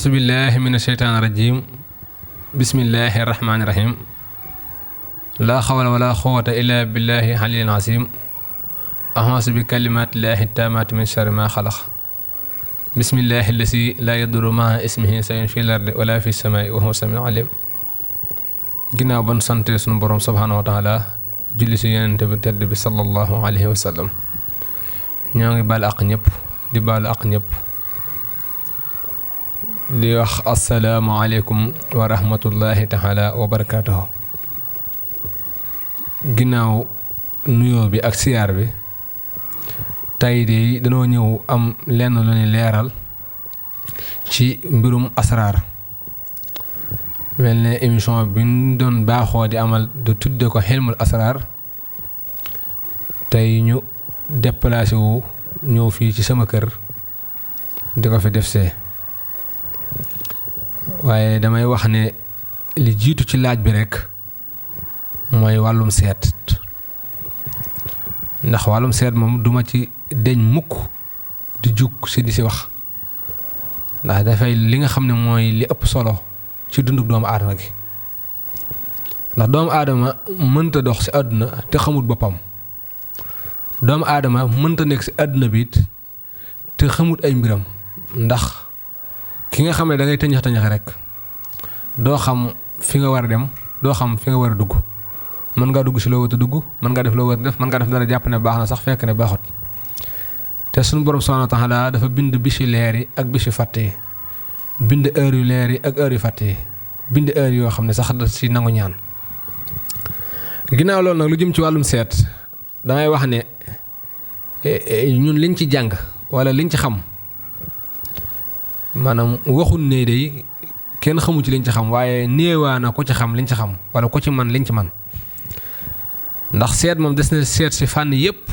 أعوذ بالله من الشيطان الرجيم بسم الله الرحمن الرحيم لا حول ولا قوة إلا بالله العلي العظيم أعوذ بكلمات الله التامات من شر ما خلق بسم الله الذي لا يضر مع اسمه شيء في الأرض ولا في السماء وهو السميع العليم ginnaaw ban sant sunu borom subhanahu wa taala julli si yonent bi tedd bi sallallahu alayhi wa sallam ñoo ngi baal àq ñëpp di baal àq ñëpp di wax assalaamu aleykum wa rahmatullahi taala wa barakaatuhu ginnaaw nuyoo bi ak siyaar bi tey de dañoo ñëw am lenn lu ñu leeral ci mbirum asraar mel ne émission bi ñu doon baaxoo di amal du tudde ko xilmul asraar tey ñu déplacé wu ñëw fii ci sama kër di ko fi def see waaye damay wax ne li jiitu ci laaj bi rekk mooy wàllum seet ndax wàllum seet moom duma ci deñ mukk di jug si di si wax ndax dafay li nga xam ne mooy li ëpp solo ci dunduk doomu aadama gi ndax doomu aadama mënta dox ci àdduna te xamul boppam doomu aadama mënta nekk ci àdduna bi te xamul ay mbiram ndax ki nga xam ne da ngay tëñax rek doo xam fi nga war a dem doo xam fi nga war a dugg mën ngaa dugg ci loo war a dugg mën ngaa def loo war a def mën ngaa def dara jàpp ne baax na sax fekk ne baaxut te suñu borom subhanahu wa taala dafa bind bisi leer yi ak bisi fàtte yi bind heure yu leer yi ak heure yu fàtte yi bind heure yoo xam ne sax da ci nangu ñaan ginnaaw loolu nag lu jëm ci wàllum seet damay wax ne ñun liñ ci jàng wala liñ ci xam maanaam waxul ne day kenn xamu ci liñ ci xam waaye néewaa na ko ci xam liñ ci xam wala ko ci man liñ ci man ndax seet moom des na seet ci fànn yépp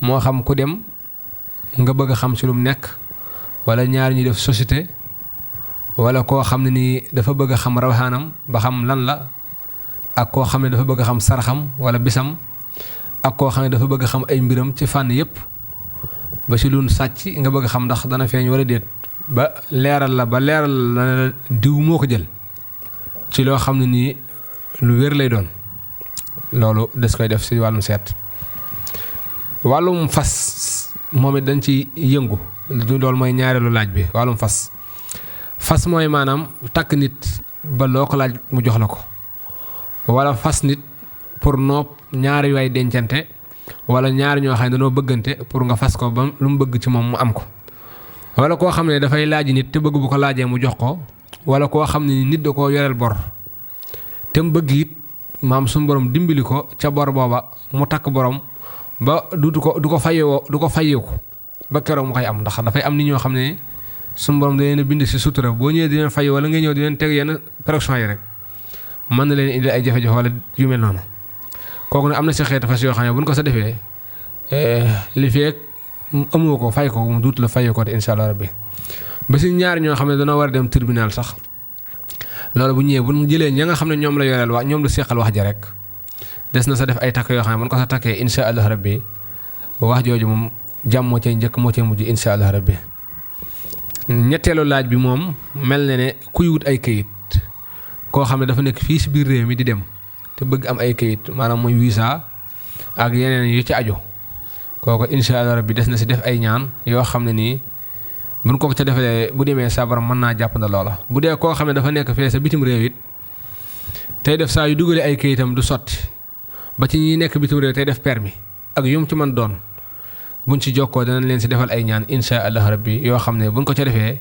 moo xam ku dem nga bëgg a xam ci lu mu nekk wala ñaar ñu def société wala koo xam ne nii dafa bëgg a xam rawaxaanam ba xam lan la ak koo xam ne dafa bëgg a xam saraxam wala bisam ak koo xam ne dafa bëgg a xam ay mbiram ci fànn yépp ba ci lu sàcc nga bëgg a xam ndax dana feeñ wala déet ba leeral la diw moo ko jël ci loo xam ne nii lu wér lay doon loolu des koy def ci wàllum seet wàllum fas moom it dañ ci yëngu loolu mooy ñaareelu laaj bi wàllum fas mooy maanaam takk nit ba loo ko laaj mu jox la ko wala fas nit pour nopp ñaari waay dencante wala ñaari ñoo xam ne dañoo bëggante pour nga fas ko ba lu mu bëgg ci moom mu am ko wala koo xam ne dafay laaj nit te bëgg bu ko laajee mu jox ko wala koo xam ne nit da koo yoreel bor te mu bëgg it maam suñu borom dimbali ko ca bor booba mu takk borom ba du ko fayeeku ba keroog mu koy am ndax dafay am nit ñoo xam ne suñu borom da leen a bind ci sutura boo ñëwee di leen fay wala nga ñëw di leen teg yenn pression yi rek mën na leen indi ay jafe-jafe wala yu mel noonu kooku ne am na ci xeetu fas yoo xam ne buñ ko sa defee li feek amoo ko fay ko mu duut la fayee ko te incha allah rabbi ba ci ñaar ñoo xam ne dañoo war a dem tribunal sax loolu bu ñëwee bu ñu jëlee ña nga xam ne ñoom la yoreel wax ñoom la seqal wax ja rek des na sa def ay takk yoo xam ne buñ ko sa takkee incha allah rabbi wax jooju moom jàmm moo cay njëkk moo cay mujj incha allah rabbi ñetteelu laaj bi moom mel na ne kuy wut ay kayit koo xam ne dafa nekk fii ci biir réew mi di dem te bëgg am ay kayit maanaam mooy visa ak yeneen yu ci aju kooku incha allah rabbi des na ci def ay ñaan yoo xam ne nii buñ ko ca defee bu demee sa borom mën naa jàpp na loola bu dee koo xam ne dafa nekk fee sa bitim réew it tey def saa yu dugalee ay kayitam du sotti ba ci ñi nekk bitim réew tey def permis ak yum ci mën doon buñ ci jokkoo danañ leen ci defal ay ñaan incha allah rabbi yoo xam ne buñ ko ca defee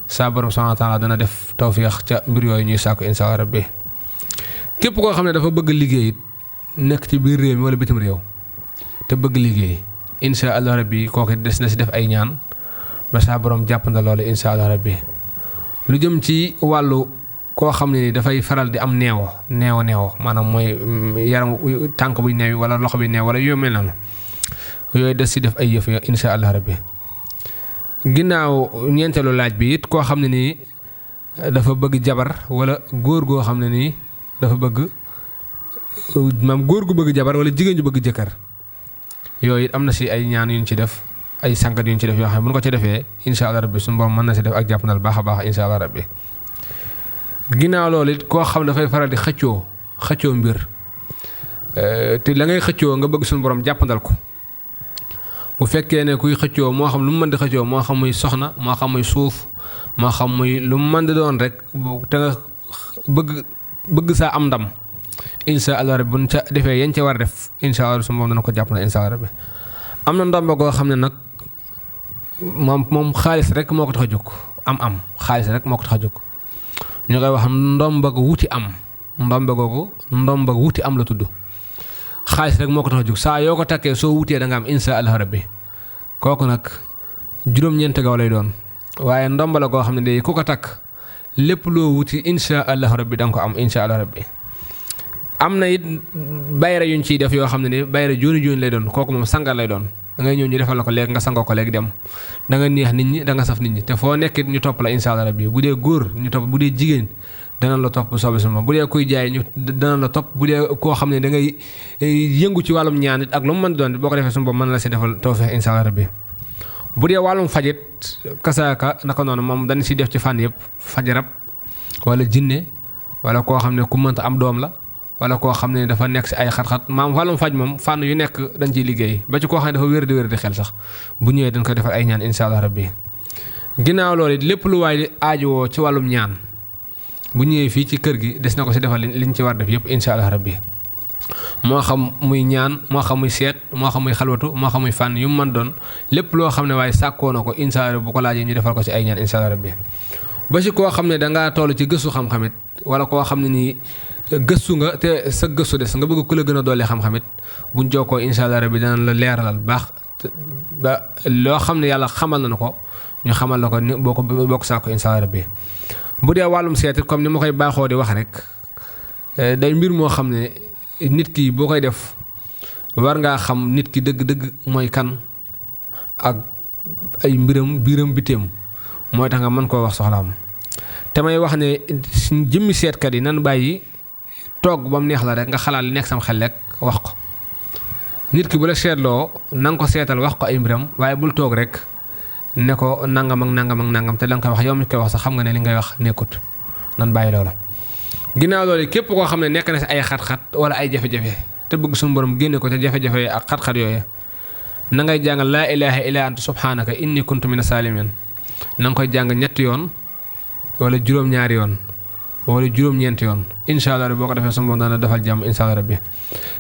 sa borom subhanahu wa taala dana def tawfiix ca mbir yooyu ñuy sàkku incha allah rabbi képp koo xam ne dafa bëgg liggéey it nekk ci biir réew mi wala bitim réew te bëgg liggéey incha allah rabbi kooku des na ci def ay ñaan ba sa borom jàpp na loolu incha allah rabbi lu jëm ci wàllu koo xam ne ni dafay faral di am neewo maanaam mooy yaram tànk buy neew wala loxo bi neew wala yu mel noonu yooyu des ci def ay yëf yo incha allah rabbi ginnaaw ñeenteelu laaj bi it koo xam ne nii dafa bëgg jabar wala góor goo xam ne nii dafa bëgg maam góor gu bëgg jabar wala jigéen ju bëgg jëkkër yooyu it am na ci ay ñaan yuñ ci def ay sangat yu ñu ci def yoo xam ne bu ñu ko ci defee incha allah rabbi suñu borom mën na si def ak jàppandal baax a baax incha allah rabbi. ginnaaw loolu it koo xam ne dafay faral di xëccoo mbir te la ngay xëccoo nga bëgg suñu borom jàppandal ko bu fekkee ne kuy xëccoo moo xam lu mu mën di xëccoo moo xam muy soxna moo xam muy suuf moo xam muy lu mu mën di doon rek te nga bëgg saa am ndam incha allah rabbi buñ ca defee yañ ca war a def incha allah suñu borom dana ko jàppandal incha allah rabbi. am na ndomba goo xam ne nag moom xaalis rek moo ko tax a jóg am xaalis rek moo ko tax a jóg ñu koy wax ndomba gu wuti am ndomba googu ndomba wuti am la tudd xaalis rek moo ko tax a jóg saa yoo ko takkee soo wutee da nga am incha allah rabbi kooku nag juróom-ñeent gaw lay doon waaye ndomba la goo xam ne day ku ko takk lépp loo wuti incha allah rabbi da nga ko am incha allah rabbi. am na it bayra yuñ ciy def yoo xam ne ni bayra jooni lay doon kooku moom sangal lay doon da ngay ñëw ñu defal la ko léegi nga sangoo ko léegi dem da nga neex nit ñi da nga saf nit ñi te foo nekkit ñu topp la incha allah rabbi bu dee góor ñu topp bu dee jigéen dana la topp soobee sama bu dee kuy jaay ñu dana la topp bu dee koo xam ne da ngay yëngu ci wàllum ñaan it ak lu mu mën doon boo ko defee suñu bopp mën na la si defal tawfeex incha allah rabbi. bu dee wàllum fajit kasaaka naka noonu moom dañ si def ci fànn yëpp fajarab wala jinne wala koo xam ne ku mënta am doom la wala koo xam ne dafa nekk si ay xat-xat maam wàllum faj moom fànn yu nekk dañ ciy liggéey ba ci koo xam ne dafa wér di xel sax bu ñëwee dañ koy defal ay ñaan incha allah rabbi. ginnaaw loolu it lépp lu waay di aajowoo ci wàllum ñaan bu ñëwee fii ci kër gi des na ko si defal liñ ci war def yëpp incha allah rabbi moo xam muy ñaan moo xam muy seet moo xam muy xalwatu moo xam muy fànn yu mu mën doon lépp loo xam ne waaye sàkkoo na ko incha allah bu ko laajee ñu defal ko si ay ñaan incha allah rabbi. ba ci koo xam ne dangaa toll ci gëstu xam-xamit wala koo xam ne nii gëstu nga te sa gëstu des nga bëgg ku la gën a dolli xam-xamit buñ jokkoo incha allah rabbi dana la leeralal baax ba loo xam ne yàlla xamal na ko ñu xamal la ko ni boo ko sàkko incha allah rabbi. bu dee wàllum seet comme ni ma koy baaxoo di wax rek day mbir moo xam ne nit ki boo koy def war ngaa xam nit ki dëgg-dëgg mooy kan ak ay biiram biteem mooy tax nga mën koo wax soxlaam te may wax ne jëmmi seetkat yi nan bàyyi toog ba mu neex la rek nga xalaat li nekk sam xel rek wax ko nit ki bu la seetloo na nga ko seetal wax ko ay mbiram waaye bul toog rek ne ko nangam ak nangam te da nga koy wax yow mi koy wax sax xam nga ne li ngay wax nekkut nan bàyyi loola. ginnaaw loolu képp koo xam ne nekk na si ay xat-xat wala ay jafe-jafe te bëgg suñu borom génne ko te jafe-jafe ak xat-xat yooyu na ngay jàngal laa ilaaha illa anta subhanaka inni kuntu mina salimin na nga koy jàng ñetti yoon wala juróom-ñaari yoon wala juróom-ñeenti yoon incha allah boo ko defee suñu borom dana defal jàmm incha allah rabbi.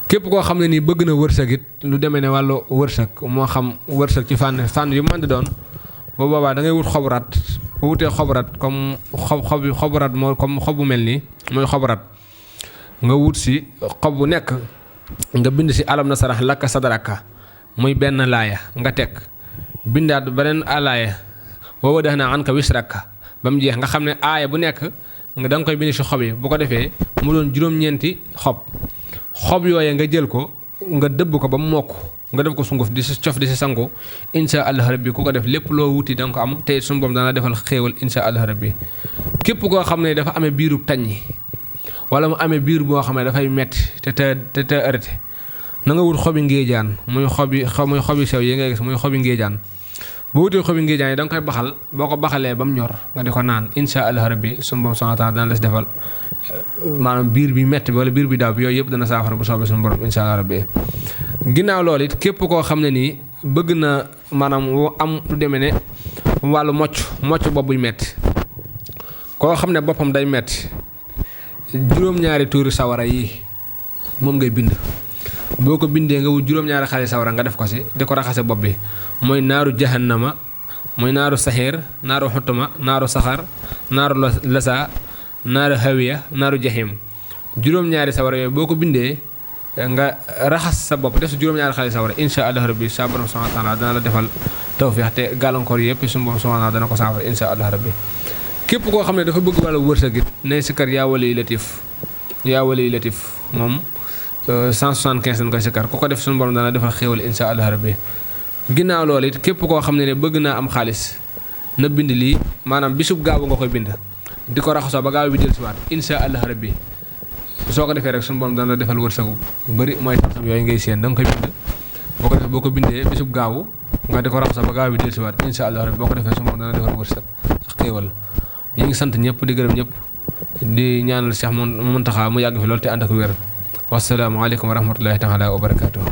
képp koo xam ne nii bëgg na wërsëg it lu demee ne wàllu wërsëg moo xam wërsëg ci fànn yu mën di doon ba boobaa da ngay wut xoburaat bu wutee xoburaat comme xoburaat moo comme xob bu mel nii mooy xoburaat nga wut si xob bu nekk nga bind si alam nasarah laka sadraka muy benn laaya nga teg bindaat beneen alaaya wa wada'na anka wisraka ba mu jeex nga xam ne aaya bu nekk nga da nga koy bind si xob yi bu ko defee mu doon juróom-ñeenti xob yooye nga jël ko nga dëbb ko ba mu mokk nga def ko sunguf di si cof di si sangu incha allah rabbi ku ko def lépp loo wuti da nga ko am te suñu borom dana defal xéewal incha allah rabbi. képp koo xam ne dafa amee biiru taññi wala mu amee biir boo xam ne dafay metti te arrêté na nga wut xobi ngéejaan muy xobi sew yi ngay gis muy xobi ngéejaan boo wutee xobi ngéejaan yi da nga koy baxal boo ko baxalee ba mu ñor nga di ko naan incha allah rabbi suñu borom subhanahu wa taala dana la si defal maanaam biir bi metti bi wala biir bi daaw bi yooyu yëpp dana saafara bu soobee suñu borom incha allah rabbi. ginnaaw loolu it képp koo xam ne nii bëgg na maanaam am lu demee ne wàllu mocc bopp buy metti koo xam ne boppam day metti juróom-ñaari tuuri sawara yi moom ngay bind boo ko bindee nga wut juróom-ñaari xale sawara nga def ko si di ko raxase bopp bi mooy naaru jahannama mooy naaru saxiir naaru xutuma naaru saxar naaru lasa naaru hawiya naaru jahim juróom-ñaari sawara yooyu boo ko bindee nga raxas sa bopp def si juróom-ñaari xale sawara incha allah rabbi sa borom subhanahu wa taala dana la defal tawfiix te gàllankoor yëpp suñu borom subhanahu wa taala dana ko saafara incha allah rabbi. képp koo xam ne dafa bëgg wàllu wërsëg it ne si kër yaa wali latif moom 175 dañ koy si kër ku ko def suñu borom dana defal xéewal incha allah rabbi. ginnaaw loolu it képp koo xam ne bëgg naa am xaalis na bind lii maanaam bisub gaawu nga koy bind di ko raxasoo ba gaaw bi jël si waat incha allah rabbi. soo ko defee rek suñu borom dana defal wërsëgu bu bëri mooy tam yooyu ngay séen da nga koy bind boo ko defee boo ko bindee bisub gaawu nga di ko raxasa ba gaaw bi dellusiwaat incha allah rabbi boo ko defee su ma dana defar wërsëg ak xéewal ñu ngi sant ñëpp di gërëm ñëpp di ñaanal Cheikh Mountakha mu yàgg fi loolu te ànd ak wér wassalaamu aleykum wa rahmatullahi taala wa barakaatuhu